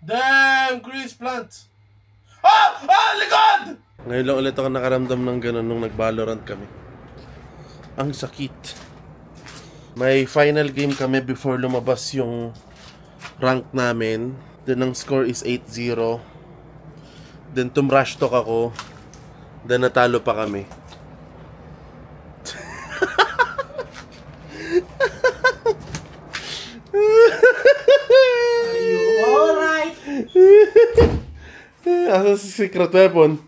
Damn, Chris Plant! Ah! Ah! Likod! Ngayon lang ulit ako nakaramdam ng gano'n nung nag-Valorant kami. Ang sakit. May final game kami before lumabas yung rank namin. Then ang score is 8-0. Then tumrush talk ako. Then natalo pa kami. Are you alright? Asa si secret weapon?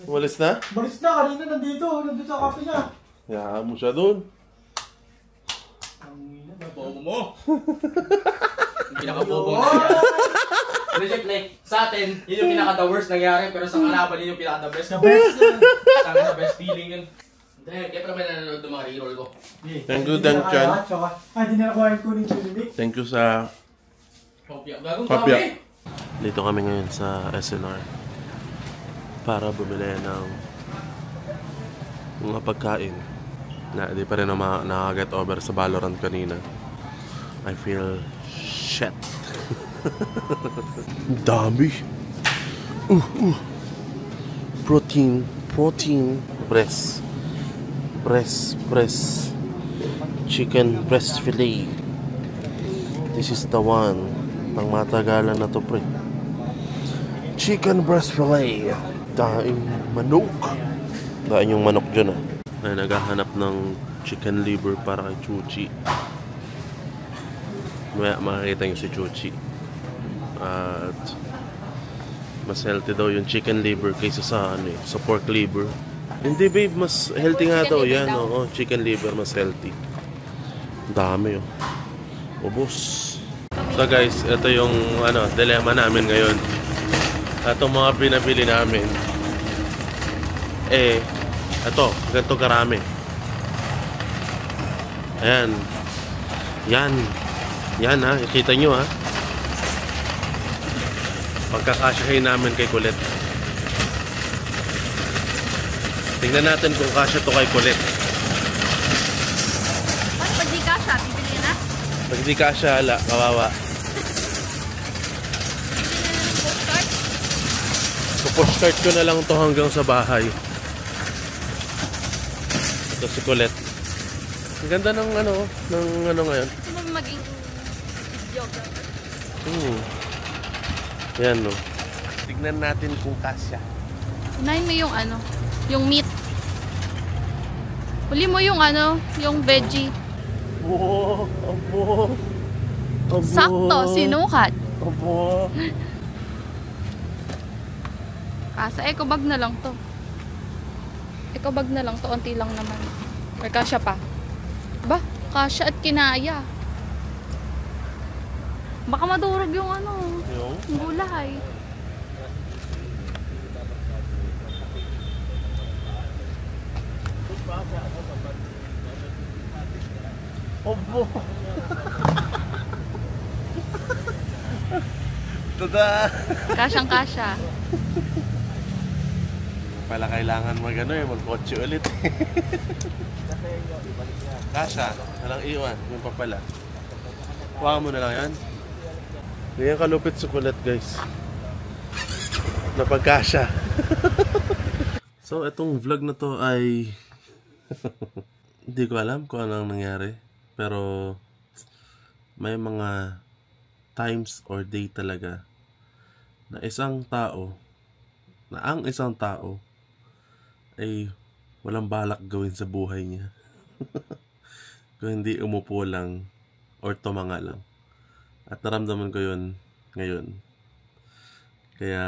Umalis na? Balis na, kanina nandito sa cafe niya. Hayaan mo siya doon. Bobo mo! Yung pinaka-bobo na Legit, like, sa atin, yun yung pinaka-the worst nangyari, pero sa kalaban yun yung pinaka-the best. The best yun. Sa best feeling yun. Hindi, kaya pa naman nanonood ng mga reroll ko. Thank you, Dan Chan. Hindi na nakuha yung kunin yung Thank you sa Kopya. Gagong Kopya. kami! Dito kami ngayon sa SNR para bumili ng mga pagkain na di pa rin nakaget over sa Valorant kanina. I feel shit. Dami. Protein. Breast. Chicken breast fillet. This is the one. Pang matagalan na to, pre. Chicken breast fillet. Daing manok. Daing yung manok dyan, ah. Ay, naghahanap ng chicken liver para kay Chuchi. Makikita nyo si Chuchi. At mas healthy daw yung chicken liver kaysa sa sa pork liver. Hindi, babe, mas healthy nga daw yan. Oo, chicken liver mas healthy. Dami, oh. Ubos. So guys, ito yung dilemma namin ngayon. Itong mga pinabili namin, ito, ganito karami. Ayan. Yan ha, ikita nyo ha. Pagkakasyahin namin kay Kulit. Tingnan natin kung kasya to kay Kulit. Pag di kasya, bibili na? Pag di kasya, ala, kawawa. Push-start ko na lang to hanggang sa bahay. Ito si Colette. Ang ganda ng ngayon. Gusto mo maging videographer? Yan, no. Tignan natin kung kasya. Unahin mo yung yung meat. Huli mo yung yung veggie. Abo. Sakto, sinukat. Abo. Kasa, eco bag na lang to. Eco bag na lang to, onti lang naman. Or kasya pa. Ba, kasya at kinaya. Baka madurog yung yung gulay. Obo. Tada. Kasyang kasya. Pala kailangan magkotse ulit. Kasya, walang iwan, yung papala. Huwag mo na lang yan. Ganyan kalupit sa kulit, guys. Napagkasya. So, itong vlog na to ay hindi ko alam kung anong nangyari. Pero may mga times or day talaga na ang isang tao ay walang balak gawin sa buhay niya. Kung hindi umupo lang or tumanga lang. At naramdaman ko yun ngayon. Kaya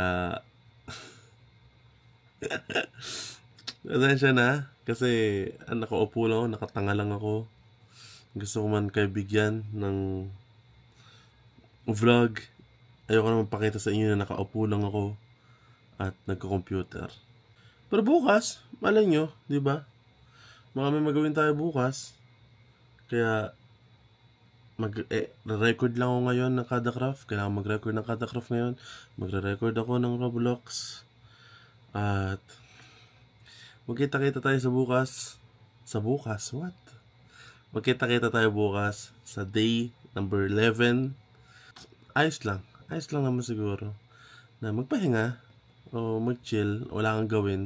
pasensya na kasi nakaupo lang ako, nakatanga lang ako. Gusto ko man kayo bigyan ng vlog. Ayoko naman pakita sa inyo na nakaupo lang ako at nagko-computer. Pero bukas, malay nyo, di ba? May magawin tayo bukas. Kaya mag-record lang ako ngayon ng kada craft. Kailangan mag-record ng kada craft ngayon. Magre-record ako ng Roblox. At magkita-kita tayo sa bukas. Sa bukas? What? Magkita-kita tayo bukas sa day number 11. Ayos lang. ayos lang naman siguro na magpahinga o mag-chill, wala kang gawin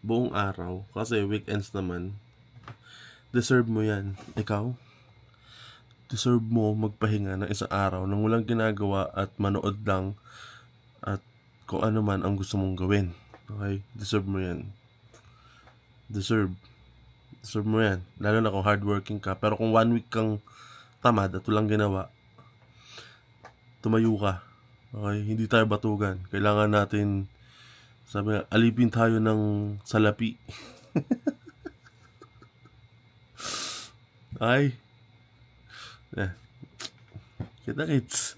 buong araw kasi weekends naman. Deserve mo yan. Ikaw, deserve mo magpahinga ng isang araw nang walang ginagawa at manood lang at kung ano man ang gusto mong gawin. Okay? Deserve mo yan. Deserve mo yan. Lalo na kung hardworking ka. Pero kung 1 week kang tamad at walang ginawa, tumayo ka. Okay? Hindi tayo batugan. Kailangan natin, sabi nga, alipin tayo ng salapi. Ay. Kita kits.